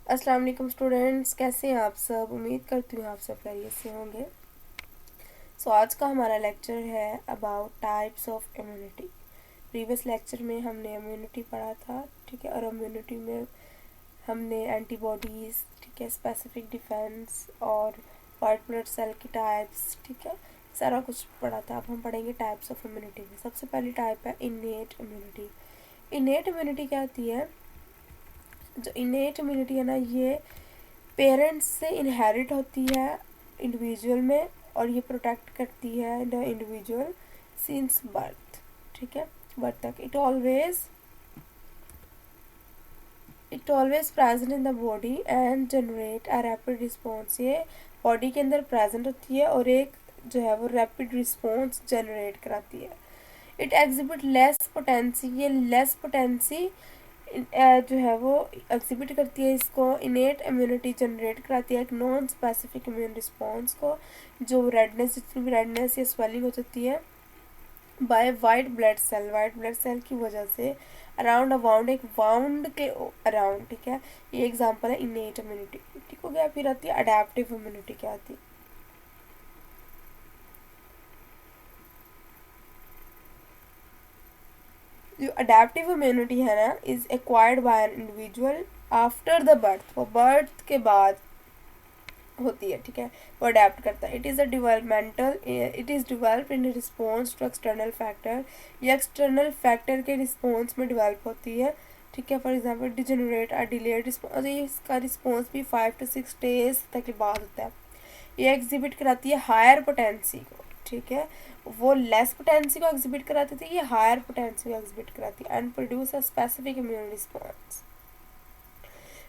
अस्सलाम वालेकुम स्टूडेंट्स, कैसे हैं आप सब। उम्मीद करती हूँ आप सब खैरियत से होंगे। आज का हमारा लेक्चर है about types of immunity. Previous lecture में हमने इम्यूनिटी पढ़ा था, ठीक है। और इम्यूनिटी में हमने एंटीबॉडीज़, ठीक है, स्पेसिफिक डिफेंस और वाइट ब्लड सेल की टाइप्स, ठीक है, सारा कुछ पढ़ा था। अब हम पढ़ेंगे टाइप्स ऑफ इम्यूनिटी में। सबसे पहली टाइप है इनेट इम्यूनिटी। इनेट इम्यूनिटी क्या होती है? जो इनेट इम्यूनिटी है ना, ये पेरेंट्स से इनहेरिट होती है इंडिविजुअल में, और ये प्रोटेक्ट करती है द इंडिविजुअल सिंस बर्थ, ठीक है, बर्थ तक। It always present in the body and generate a rapid response. ये बॉडी के अंदर प्रेजेंट होती है और एक जो है वो रैपिड रिस्पॉन्स जनरेट कराती है। इट एग्जिबिट लेस पोटेंसी, ये लेस पोटेंसी जो है वो एग्जिबिट करती है, इसको इनेट इम्यूनिटी जनरेट कराती है एक नॉन स्पेसिफिक इम्यून रिस्पॉन्स को, जो रेडनेस, जितनी भी रेडनेस या स्वेलिंग हो जाती है बाय वाइट ब्लड सेल की वजह से अराउंड अ वाउंड, एक वाउंड के अराउंड, ठीक है। ये एग्जांपल है इनेट इम्यूनिटी, ठीक हो गया। फिर आती है अडेप्टिव इम्यूनिटी। क्या आती है? जो अडेप्टिव इम्यूनिटी है ना, is acquired by an individual after the birth, वो बर्थ के बाद होती है, ठीक है। वो अडेप्ट करता है। It is develop in response to external factor, ये एक्सटर्नल फैक्टर के रिस्पॉन्स में डेवलप होती है, ठीक है। फॉर एग्जांपल डिजेनरेट और डिलेड रिस्पॉन्स, ये इसका रिस्पॉन्स भी 5 to 6 days तक के बाद होता है। ये एग्जिबिट कराती है हायर पोटेंसी को, ठीक है। वो लेस पोटेंसी को एग्जिबिट कराती थी, ये हायर पोटेंसी को एग्जिबिट कराती है and produce a specific immune response.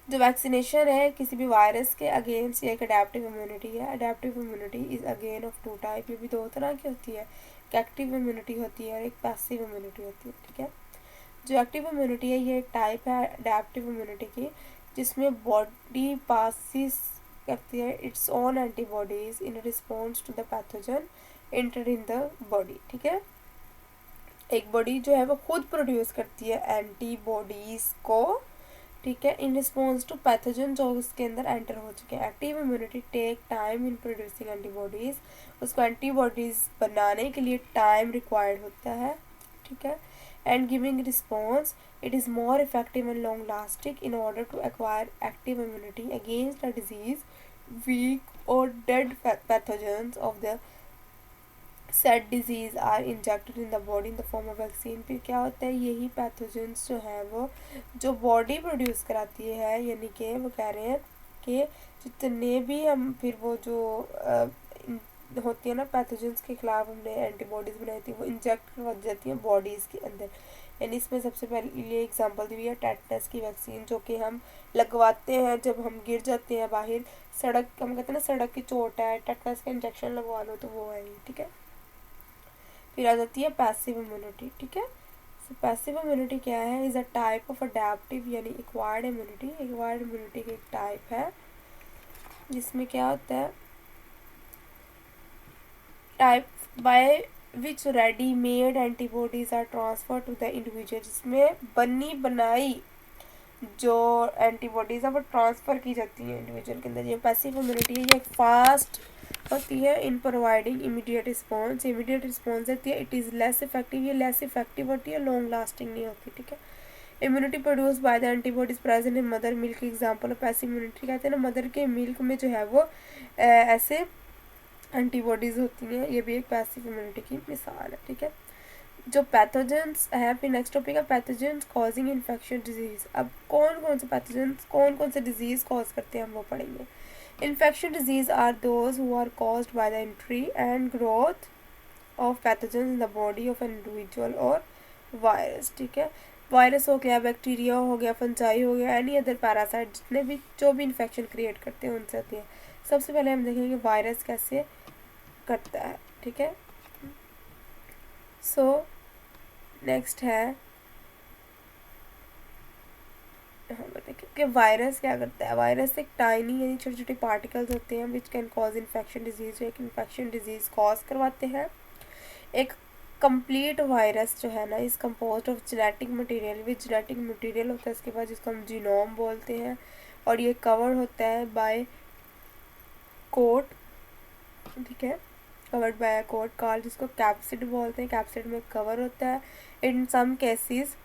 जो वैक्सीनेशन है किसी भी वायरस के अगेंस्ट, ये एक अडेप्टिव इम्यूनिटी है। Adaptive immunity is again of two type, ये भी दो तरह की होती है। एक एक्टिव इम्यूनिटी होती है और एक पैसिव इम्यूनिटी होती है, ठीक है। जो एक्टिव इम्यूनिटी है ये एक टाइप है अडेप्टिव इम्यूनिटी की, जिसमें बॉडी पासिस करती है its own antibodies in response to the pathogen enter in the body, ठीक है। एक बॉडी जो है वो खुद प्रोड्यूस करती है एंटीबॉडीज को, ठीक है, इन रिस्पॉन्स टू पैथोजन जो उसके अंदर एंटर हो चुके हैं। Active immunity take time in producing antibodies, उसको एंटीबॉडीज बनाने के लिए टाइम रिक्वायर्ड होता है, ठीक है। And giving response it is more effective and long lasting in order to acquire active immunity against a disease weak और dead pathogens of the said disease are injected in the body in the form of vaccine. फिर क्या होता है, यही pathogens जो है वो जो बॉडी प्रोड्यूस कराती है, यानी कि वो कह रहे हैं कि जितने भी हम फिर वो जो होती है ना पैथोजेंस के खिलाफ हमने एंटीबॉडीज़ बनाई थी, वो इंजेक्ट हो जाती हैं बॉडीज़ के अंदर। यानी इसमें सबसे पहले ये एग्जांपल दी हुई है टेटनस की वैक्सीन, जो कि हम लगवाते हैं जब हम गिर जाते हैं बाहर सड़क, हम कहते हैं ना सड़क की चोट है, टेटनस का इंजेक्शन लगवा लो, तो वो है ये, ठीक है। फिर आ जाती है पैसिव इम्यूनिटी, ठीक है। पैसिव इम्यूनिटी क्या है? Is a type of adaptive यानी एक्वायर्ड इम्यूनिटी। एक्वायर्ड इम्यूनिटी की एक टाइप है जिसमें क्या होता है, type by which ready made antibodies are transfer to the individual, जिसमें बनी बनाई जो एंटीबॉडीज है वो ट्रांसफ़र की जाती है इंडिविजुअल के अंदर। ये पैसिव इम्यूनिटी है, ये फास्ट होती है in providing immediate response, immediate response देती है। इट इज़ लेस इफेक्टिव, ये लेस इफेक्टिव होती है, लॉन्ग लास्टिंग नहीं होती, ठीक है। Immunity produce by the antibodies present in mother milk, example of passive immunity कहते हैं ना, मदर के मिल्क में जो है वो ऐसे एंटीबॉडीज़ होती हैं, ये भी एक पैसिव इम्यूनिटी की मिसाल है, ठीक है। जो पैथोजेंस है, फिर नेक्स्ट टॉपिक है पैथोजेंस कॉजिंग इन्फेक्शन डिजीज। अब कौन कौन से पैथोजेंस कौन कौन से डिजीज कॉज करते हैं हम वो पढ़ेंगे। Infection disease are those who are caused by the entry and growth of pathogens in the body of an individual और वायरस, ठीक है। वायरस हो गया, बैक्टीरिया हो गया, फंजाई हो गया, एनी अदर पैरासाइट, जितने भी जो भी इन्फेक्शन क्रिएट करते हैं उनसे आती है। सबसे पहले हम देखेंगे वायरस कैसे करता है, ठीक है। सो नेक्स्ट है देखिए कि वायरस क्या करता है। वायरस एक टाइनी यानी छोटे छोटे पार्टिकल्स होते हैं which can cause infection disease, एक इन्फेक्शन डिजीज कॉज करवाते हैं। एक कंप्लीट वायरस जो है ना इस compose of genetic material, which genetic material होता है इसके बाद, जिसको हम जीनोम बोलते हैं। और ये कवर होता है बाय कोट, ठीक है, कवर्ड बाय कोट कॉल्ड, जिसको कैप्सिड बोलते हैं, कैप्सिड में कवर होता है। In some cases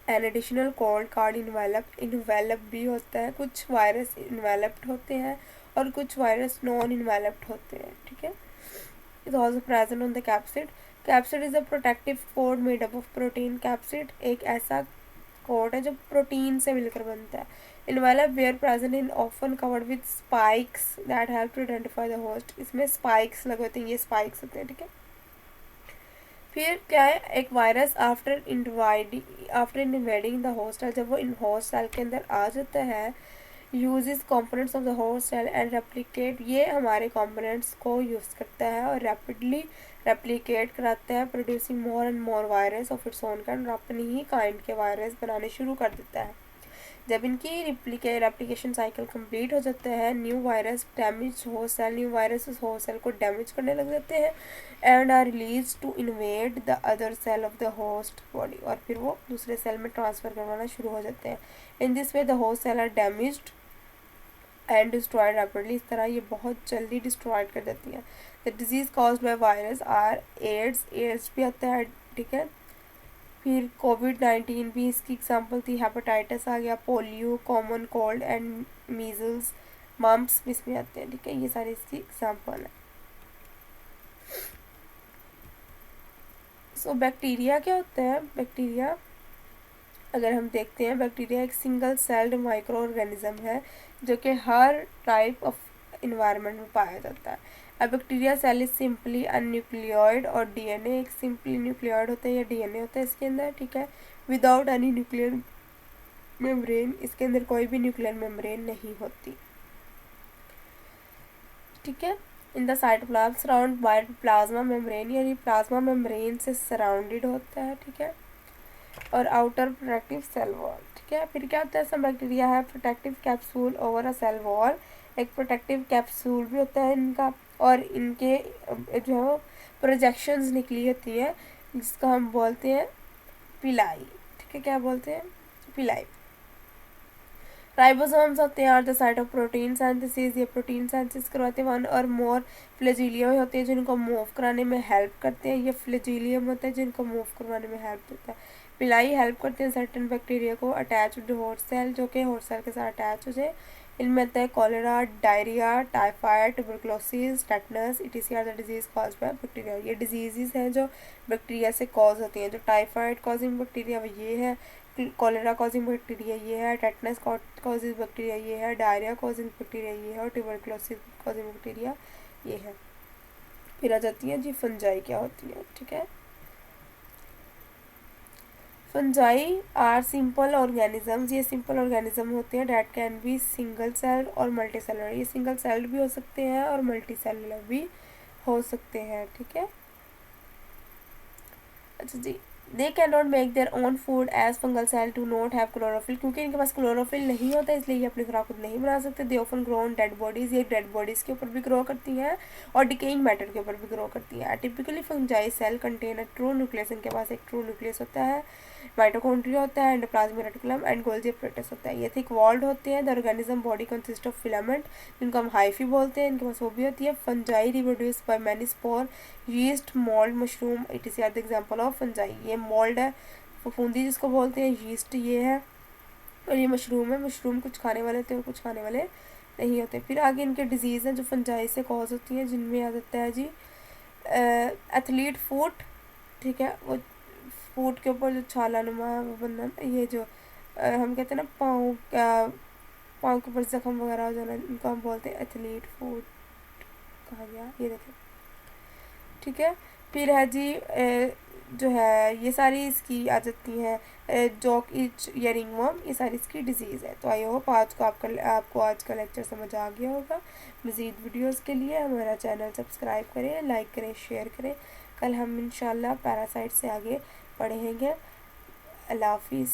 an additional coat called envelope भी होता है, कुछ वायरस इन्वेलप्ड होते हैं और कुछ वायरस नॉन इन्वेलप्ड होते हैं, ठीक है। Is also present on the capsid. Capsid is a protective code made up of protein. Capsid एक ऐसा कोड है जो प्रोटीन से मिलकर बनता है। Envelope where present in often covered with spikes that help to identify the host. इसमें spikes लगे होते हैं, ये स्पाइक्स होते हैं, ठीक है। फिर क्या है, एक virus after invading the host cell, जब वो इन होस्ट सेल के अंदर आ जाता है, uses components of the host cell and replicate, ये हमारे कंपोनेंट्स को यूज़ करता है और रैपिडली रेप्लिकेट कराता है, producing more and more virus of its own kind, और अपनी ही काइंड के वायरस बनाने शुरू कर देता है। जब इनकी रेप्लिकेशन साइकिल कंप्लीट हो जाता है, new virus damage host cell, new virus उस होस्ट सेल को डैमेज करने लग जाते हैं and are release to invade the other cell of the host body, और फिर वो दूसरे सेल में ट्रांसफ़र करवाना शुरू हो जाते हैं। In this way the host cell are damaged and destroyed rapidly, इस तरह ये बहुत जल्दी डिस्ट्रॉयड कर देती हैं। The disease caused by virus are AIDS भी आता है, ठीक है। फिर कोविड-19 भी इसकी एग्जांपल थी, हेपेटाइटिस आ गया, polio, common cold and measles, mumps भी इसमें आते हैं, ठीक है। ये सारी इसकी एग्जांपल है। सो बैक्टीरिया क्या होता है? बैक्टीरिया अगर हम देखते हैं, बैक्टीरिया एक सिंगल सेल्ड माइक्रो ऑर्गेनिज्म है जो कि हर टाइप ऑफ इन्वायरमेंट में पाया जाता है। A bacteria cell is simply a nucleoid और DNA एक सिंपली न्यूक्लियोइड होता है या DNA होता है इसके अंदर, ठीक है। विदाउट एनी न्यूक्लियर मेम्ब्रेन, इसके अंदर कोई भी न्यूक्लियर मेम्ब्रेन नहीं होती, ठीक है। In the cytoplasm surround by plasma membrane, यानी प्लाज्मा मेम्ब्रेन से सराउंडेड होता है, ठीक है। और आउटर प्रोटेक्टिव सेल वॉल, ठीक है। फिर क्या होता है, सम बैक्टीरिया है protective capsule over a cell wall, एक प्रोटेक्टिव कैप्सूल भी होता है इनका, और इनके जो है प्रोजेक्शंस निकली होती है जिसको हम बोलते हैं पिलाई, ठीक है। क्या बोलते हैं? पिलाई। राइबोसोम्स होते हैं are the site of protein synthesis, ये प्रोटीन सिंथेसिस करवाते हैं। वन और मोर फ्लैजिलियम होते हैं जिनको मूव कराने में हेल्प करते हैं, ये फ्लैजिलियम होता है जिनको मूव करवाने में हेल्प देता है। पिलाई हेल्प करते हैं सर्टेन बैक्टीरिया को अटैच टू होस्ट सेल, जो कि होस्ट सेल के साथ अटैच हो जाए। इनमें आता है cholera, diarrhoea, typhoid, tuberculosis, tetanus, etc are the disease cause by bacteria. ये डिजीज़ हैं जो बैक्टीरिया से कॉज होती हैं। जो टाइफाइड कॉजिंग बैक्टीरिया वो ये है, कॉलेरा कॉजिंग बैक्टीरिया ये है, टेटनस कॉजिंग बैक्टीरिया ये है, डायरिया कॉजिंग बैक्टीरिया ये है, और ट्यूबरकुलोसिस कॉजिंग बैक्टीरिया ये है। फिर आ जाती है जी फंजाई क्या होती है, ठीक है। फंजाई आर सिंपल ऑर्गेनिजम्स, ये सिंपल ऑर्गेनिज्म होते हैं that can be single celled और मल्टी सेलुलर, ये सिंगल सेल्ड भी हो सकते हैं और मल्टी सेलुलर भी हो सकते हैं, ठीक है। अच्छा जी, they can not make their own food as fungal cell to not have chlorophyll, क्योंकि इनके पास क्लोरोफिल नहीं होता इसलिए ये अपनी खुराक खुद नहीं बना सकते। They often grow on dead bodies, ये डेड बॉडीज़ के ऊपर भी ग्रो करती हैं और डिकेइंग मैटर के ऊपर भी ग्रो करती हैं। Typically fungi cell contain a true nucleus, इनके पास एक ट्रू न्यूक्लियस होता है, माइटोकॉन्ड्रिया होता है, endoplasmic reticulum and Golgi apparatus होता है। ये थिक वॉल्ड होते हैं। The organism body consist of filament, जिनको हम हाइफी बोलते हैं, इनके पास वो भी होती है। Fungi reproduce by many spore, yeast, mould, mushroom, it is the example of fungi. ये मोल्ड है, फफूंदी जिसको बोलते हैं, यीस्ट ये है, और ये मशरूम है। मशरूम कुछ खाने वाले होते हैं और कुछ खाने वाले नहीं होते। फिर आगे इनके डिजीज़ हैं जो फंजाई से कॉज होती हैं, जिनमें आ जाता है जी एथलीट फुट, ठीक है। वो फूट के ऊपर जो छाला नुमा है वो बनना, ये जो हम कहते हैं ना पाँव के ऊपर जख्म वगैरह हो जाना, इनको हम बोलते हैं एथलीट फूट कहा गया, ये देखें, ठीक है। फिर है जी जो है ये सारी इसकी आ जाती हैं जॉक इच या रिंगवर्म, ये सारी इसकी डिजीज़ है। तो आई होप आपको आज का लेक्चर समझ आ गया होगा। मज़ीद वीडियोस के लिए हमारा चैनल सब्सक्राइब करें, लाइक करें, शेयर करें। कल हम इंशाल्लाह पैरासाइट से आगे पढ़ेंगे। अल्लाह हाफिज़।